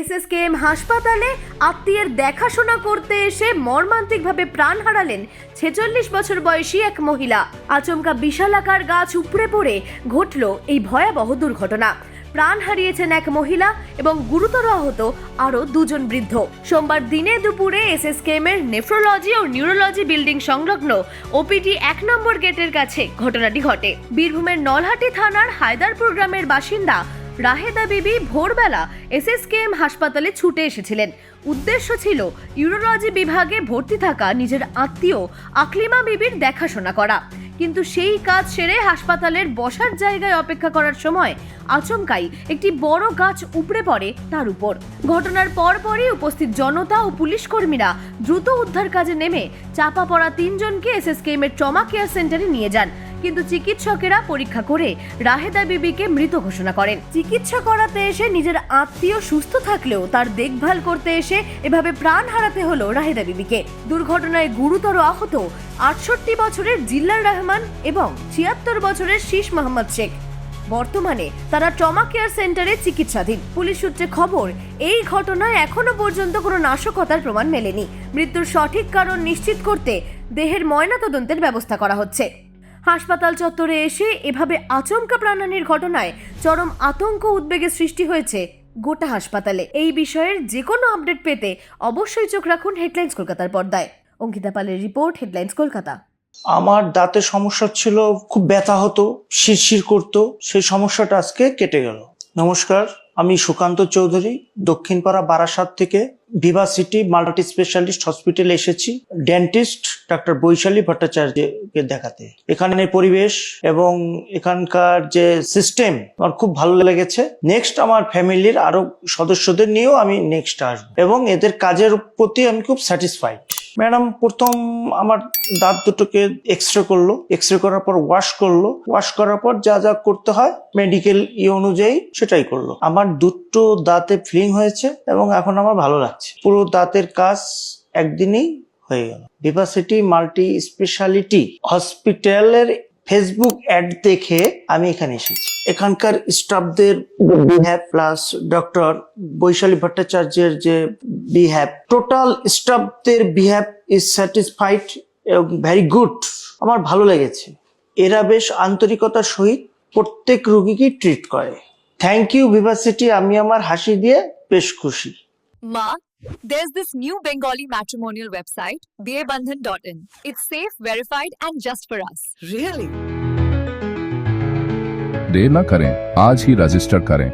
SSKM হাসপাতালে আত্মীয়ের দেখাশোনা করতে এসে মর্মান্তিকভাবে প্রাণ হারালেন ৪৬ বছর বয়সী এক মহিলা। আচমকা বিশালাকার গাছ উপড়ে পড়ে ঘটল এই ভয়াবহ দুর্ঘটনা। প্রাণ হারিয়েছেন এক মহিলা এবং গুরুতর আহত আরও দুজন বৃদ্ধ। সোমবার দিনে দুপুরে এসএসকেএম এর নেফ্রোলজি ও নিউরোলজি বিল্ডিং সংলগ্ন ওপিডি ১ নম্বর গেটের কাছে ঘটনাটি ঘটে। বীরভূমের নলহাটি থানার হায়দারপুর গ্রামের বাসিন্দা রাহেদা বিবি ভোরবেলা এসএসকেএম হাসপাতালে ছুটে এসেছিলেন। উদ্দেশ্য ছিল ইউরোলজি বিভাগে ভর্তি থাকা নিজের আত্মীয় আকলিমা বিবির দেখাশোনা করা, কিন্তু সেই কাজ সেরে হাসপাতালের বসার জায়গায় অপেক্ষা করার সময় আচমকাই একটি বড় গাছ উপড়ে পড়ে তার উপর। ঘটনার পরপরই উপস্থিত জনতা ও পুলিশ কর্মীরা দ্রুত উদ্ধার কাজে নেমে চাপা পড়া ৩ জনকে এসএসকেএম এর ট্রমা কেয়ার সেন্টারে নিয়ে যান, কিন্তু চিকিৎসকেরা পরীক্ষা করে রাহেদা বিবিকে মৃত ঘোষণা করেন। চিকিৎসা করাতে এসে নিজের আত্মীয় সুস্থ থাকলেও তার দেখভাল করতে এসে এভাবে প্রাণ হারাতে হলো রাহেদা বিবিকে। দুর্ঘটনায় গুরুতর আহত ৬৮ বছরের জিল্লার রহমান এবং ৭৬ বছরের শীষ মোহাম্মদ শেখ। বর্তমানে তারা ট্রমা কেয়ার সেন্টারে চিকিৎসাধীন। পুলিশ সূত্রে খবর, এই ঘটনায় এখনো পর্যন্ত কোনো নাশকতার প্রমাণ মেলেনি। মৃত্যুর সঠিক কারণ নিশ্চিত করতে দেহের ময়নাতদন্তের ব্যবস্থা করা হচ্ছে। হাসপাতাল চত্বরে এসে এভাবে আচমকা প্রাণহানির ঘটনায় চরম আতঙ্ক উদ্বেগের সৃষ্টি হয়েছে গোটা হাসপাতালে। এই বিষয়ের যে কোনো আপডেট পেতে অবশ্যই চোখ রাখুন হেডলাইন্স কলকাতার পর্দায়। অঙ্কিতা পালের রিপোর্ট, হেডলাইন্স কলকাতা। আমার দাঁতের সমস্যা ছিল, খুব ব্যথা হতো, শিরশির করতো, সেই সমস্যাটা আজকে কেটে গেল। নমস্কার, আমি সুকান্ত চৌধুরী, দক্ষিণপাড়া বারাসাত থেকে ভিভা সিটি মাল্টি স্পেশালিস্ট হসপিটালে এসেছি ডেন্টিস্ট ডক্টর বৈশালী ভট্টাচার্যকে দেখাতে। এখানে পরিবেশ এবং এখানকার যে সিস্টেম আমার খুব ভালো লেগেছে। নেক্সট আমার ফ্যামিলির আরো সদস্যদের নিয়েও আমি নেক্সট আসবো এবং এদের কাজের প্রতি আমি খুব স্যাটিসফাইড। ম্যাডাম প্রথম আমার দাঁত দুটোকে এক্সরে করলো, এক্সরে করার পর ওয়াশ করলো, ওয়াশ করার পর যা যা করতে হয় মেডিকেল অনুযায়ী সেটাই করলো। আমার দুটো দাঁতে ফিলিং হয়েছে এবং এখন আমার ভালো লাগছে। পুরো দাঁতের কাজ একদিনেই হয়ে গেল। ভিভা সিটি মাল্টি স্পেশালিটি হসপিটালের ফেসবুক অ্যাড দেখে আমি এখানে এসেছি। এখানকার স্টাফদের বিহেভ প্লাস ডক্টর বৈশালী ভট্টাচার্যের যে বিহেভ, টোটাল স্টাফদের বিহেভ ইজ স্যাটিসফাইড এবং ভেরি গুড। আমার ভালো লেগেছে। এরা বেশ আন্তরিকতার সহিত প্রত্যেক রোগীকে ট্রিট করে। Thank you Viva City. আমি আমার হাসি দিয়ে বেশ খুশি। Ma, there's this new Bengali matrimonial website, BABandhan.in. It's safe, verified, and just for us. Really? देर न करें, आज ही रजिस्टर करें।